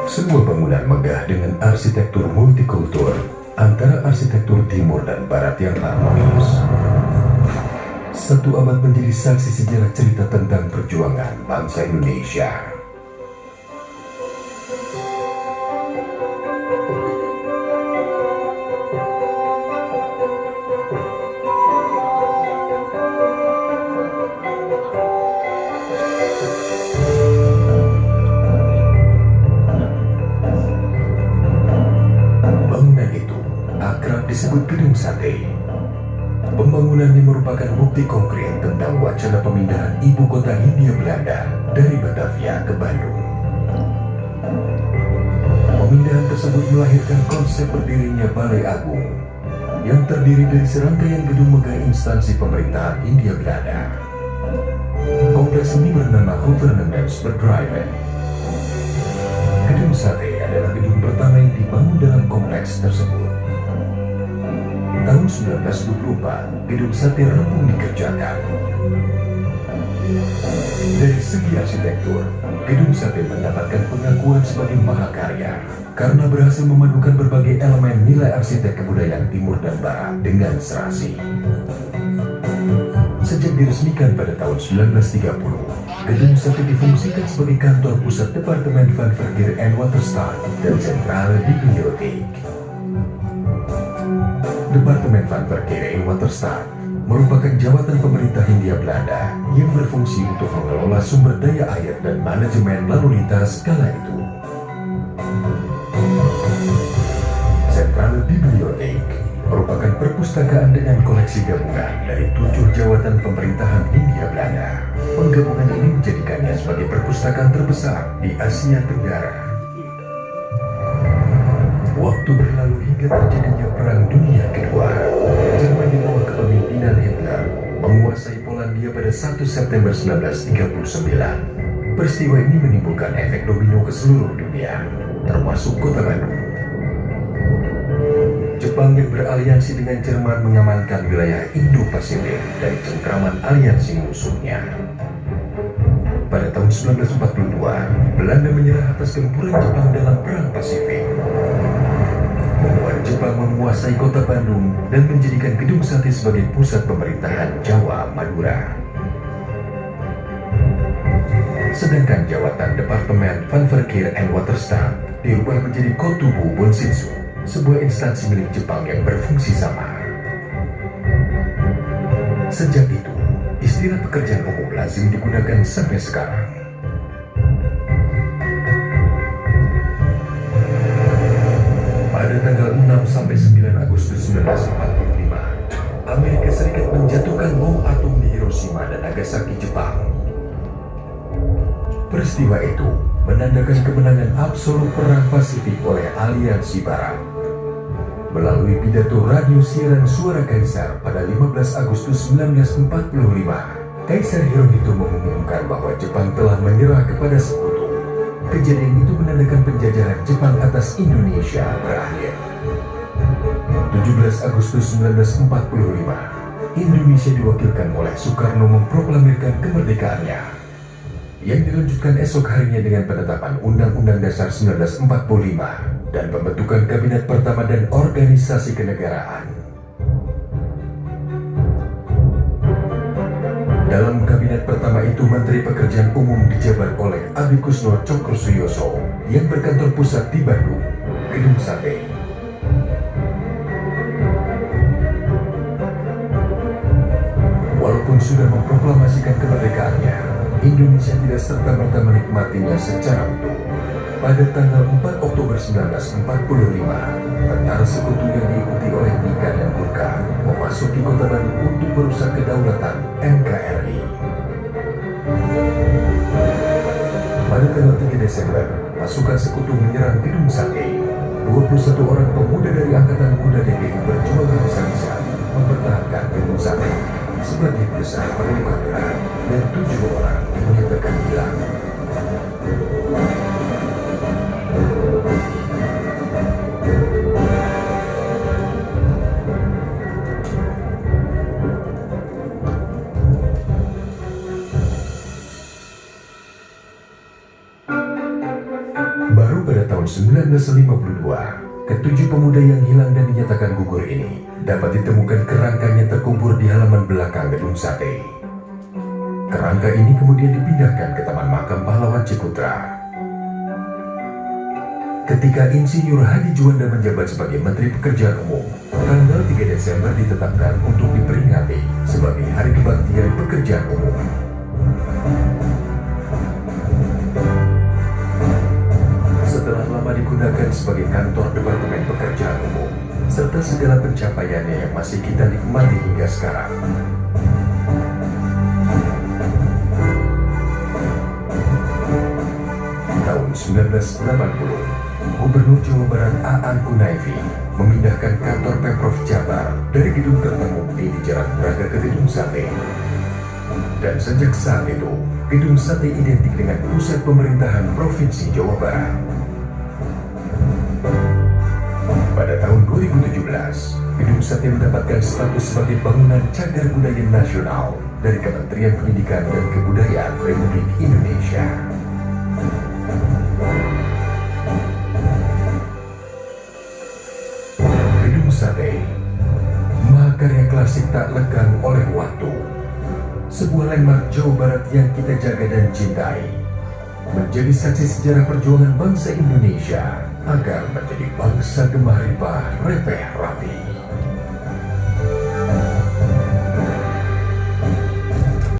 Sebuah bangunan megah dengan arsitektur multikultur antara arsitektur timur dan barat yang harmonis. Satu abad menjadi saksi sejarah cerita tentang perjuangan bangsa Indonesia. Bangunan itu akrab disebut Gedung Sate. Pembangunannya merupakan bukti konkret tentang wacana pemindahan ibu kota Hindia Belanda dari Batavia ke Bandung. Pemindahan tersebut melahirkan konsep berdirinya Balai Agung yang terdiri dari serangkaian gedung megah instansi pemerintahan Hindia Belanda. Kompleks ini bernama Gouvernementsbedrijven. Gedung Sate adalah gedung pertama yang dibangun dalam kompleks tersebut. Tahun 1924, Gedung Sate rampung dikerjakan. Dari segi arsitektur, Gedung Sate mendapatkan pengakuan sebagai mahakarya karena berhasil memadukan berbagai elemen nilai arsitek kebudayaan timur dan barat dengan serasi. Sejak diresmikan pada tahun 1930, Gedung Sate difungsikan sebagai kantor pusat Departemen van Verkeer en Waterstaat dan Sentrale Bibliotheek. Departemen van Verkeer en Waterstaat merupakan jabatan pemerintah Hindia Belanda yang berfungsi untuk mengelola sumber daya air dan manajemen lalu lintas kala itu. Sentrale Bibliotheek merupakan perpustakaan dengan koleksi gabungan dari 7 jawatan pemerintahan Hindia Belanda. Penggabungan ini menjadikannya sebagai perpustakaan terbesar di Asia Tenggara. Waktu berlalu hingga terjadinya Perang Dunia Kedua. Jerman di bawah kepemimpinan Hitler menguasai Polandia pada 1 September 1939. Peristiwa ini menimbulkan efek domino ke seluruh dunia, termasuk kota Bandung. Jepang yang beraliansi dengan Jerman mengamankan wilayah Indo-Pasifik dari cengkraman aliansi musuhnya. Pada tahun 1942, Belanda menyerah atas gempuran Jepang dalam Perang Pasifik. Membuat Jepang menguasai kota Bandung dan menjadikan Gedung Sate sebagai pusat pemerintahan Jawa Madura. Sedangkan jawatan Departemen van Verkeer en Waterstaat dirubah menjadi Kotubu Bonsitsu, sebuah instansi milik Jepang yang berfungsi sama. Sejak itu, istilah pekerjaan umum lazim digunakan sampai sekarang. Pada tanggal 6-9 Agustus 1945, Amerika Serikat menjatuhkan bom atom di Hiroshima dan Nagasaki, Jepang. Peristiwa itu menandakan kemenangan absolut Perang Pasifik oleh Aliansi Barat. Melalui pidato radio siaran suara Kaisar pada 15 Agustus 1945, Kaisar Hirohito mengumumkan bahwa Jepang telah menyerah kepada Sekutu. Kejadian itu menandakan penjajahan Jepang atas Indonesia berakhir. 17 Agustus 1945, Indonesia diwakilkan oleh Soekarno memproklamirkan kemerdekaannya, yang dilanjutkan esok harinya dengan penetapan Undang-Undang Dasar 1945 dan pembentukan Kabinet Pertama dan Organisasi Kenegaraan. Dalam kabinet pertama itu, Menteri Pekerjaan Umum dijabat oleh Adikusno Cokrosuyoso yang berkantor pusat di Bandung, Gedung Sate. Walaupun sudah memproklamasikan kemerdekaannya, Indonesia tidak serta-merta menikmatinya secara utuh. Pada tanggal 4 Oktober 1945, tentara Sekutu yang diikuti oleh Nika dan Gurkha memasuki kota Bandung untuk merusak kedaulatan NKRI. Pada tanggal 3 Desember, pasukan Sekutu menyerang Gedung Sate. 21 orang pemuda dari Angkatan Muda DPI berjuang habis-habisan mempertahankan Gedung Sate. Sebagian besar terluka berat dan 7 orang dinyatakan hilang. Baru pada tahun 1952, ketujuh pemuda yang hilang dan dinyatakan gugur ini dapat ditemukan kerangkanya terkubur di halaman belakang gedung sate. Kerangka ini kemudian dipindahkan ke Taman Makam Pahlawan Ciputra. Ketika Insinyur Hadi Juanda menjabat sebagai Menteri Pekerjaan Umum, tanggal 3 Desember ditetapkan untuk diperingati sebagai Hari Kebaktian Pekerjaan Umum. Setelah lama digunakan sebagai kantor Departemen Pekerjaan Umum, serta segala pencapaiannya yang masih kita nikmati hingga sekarang. Tahun 1980, Gubernur Jawa Barat Aan Kunaifi memindahkan kantor Pemprov Jabar dari gedung Kertamukti di Jalan Braga ke gedung Sate. Dan sejak saat itu, gedung Sate identik dengan pusat pemerintahan Provinsi Jawa Barat. Pada tahun 2017, gedung Sate mendapatkan status sebagai bangunan cagar budaya nasional dari Kementerian Pendidikan dan Kebudayaan Republik Indonesia. Sate, mahakarya klasik tak lekang oleh waktu. Sebuah landmark Jawa Barat yang kita jaga dan cintai. Menjadi saksi sejarah perjuangan bangsa Indonesia agar menjadi bangsa gemah ripah, repeh,